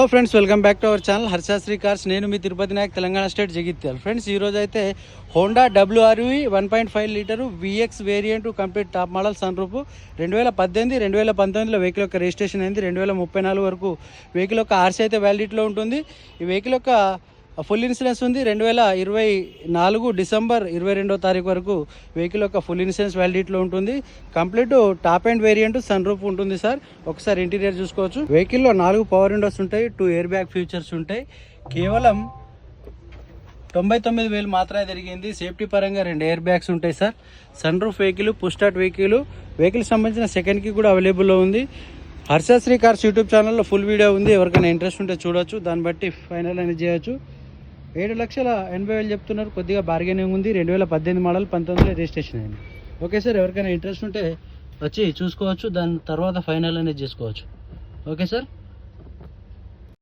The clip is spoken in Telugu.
Hello friends, welcome back to our channel Harshasri cars. నేను మీ తిరుపతి నాయక్, తెలంగాణ స్టేట్, జగిత్యాల. ఫ్రెండ్స్, ఈరోజు అయితే Honda WRV 1.5 litre VX variant complete top model sunroof 2018 2019లో వెహికల్ యొక్క రిజిస్ట్రేషన్ అయింది. 2034 వరకు వెహికల్ యొక్క ఆర్సీ అయితే వ్యాలిడిటీలో ఉంటుంది. ఈ వెహికల్ యొక్క ఫుల్ ఇన్సూరెన్స్ ఉంది. 2024 డిసెంబర్ 22వ తారీఖు వరకు వెహికల్ యొక్క ఫుల్ ఇన్సూరెన్స్ వ్యాలిడిటీలో ఉంటుంది. Complete top and variant sun roof ఉంటుంది సార్. ఒకసారి ఇంటీరియర్ చూసుకోవచ్చు. వెహికల్లో 4 పవర్ విండోస్ ఉంటాయి, 2 ఎయిర్ బ్యాగ్ ఫీచర్స్ ఉంటాయి. కేవలం 99,000 మాత్రమే జరిగింది. సేఫ్టీ పరంగా 2 ఎయిర్ బ్యాగ్స్ ఉంటాయి sir. Sun roof vehicle, push start vehicle సంబంధించిన సెకండ్ కి కూడా అవైలబుల్లో ఉంది. హర్షాశ్రీ కార్స్ యూట్యూబ్ ఛానల్లో ఫుల్ వీడియో ఉంది. ఎవరికైనా ఇంట్రెస్ట్ ఉంటే చూడొచ్చు, దాన్ని బట్టి ఫైనల్ అనేది చేయొచ్చు. 7,80,000 చెప్తున్నారు. కొద్దిగా బార్గెనింగ్ ఉంది. 2018 మోడల్ 19లో రిజిస్ట్రేషన్ అయింది. ఓకే సార్, ఎవరికైనా ఇంట్రెస్ట్ ఉంటే వచ్చి చూసుకోవచ్చు, దాని తర్వాత ఫైనల్ అనేది చేసుకోవచ్చు. Okay sir.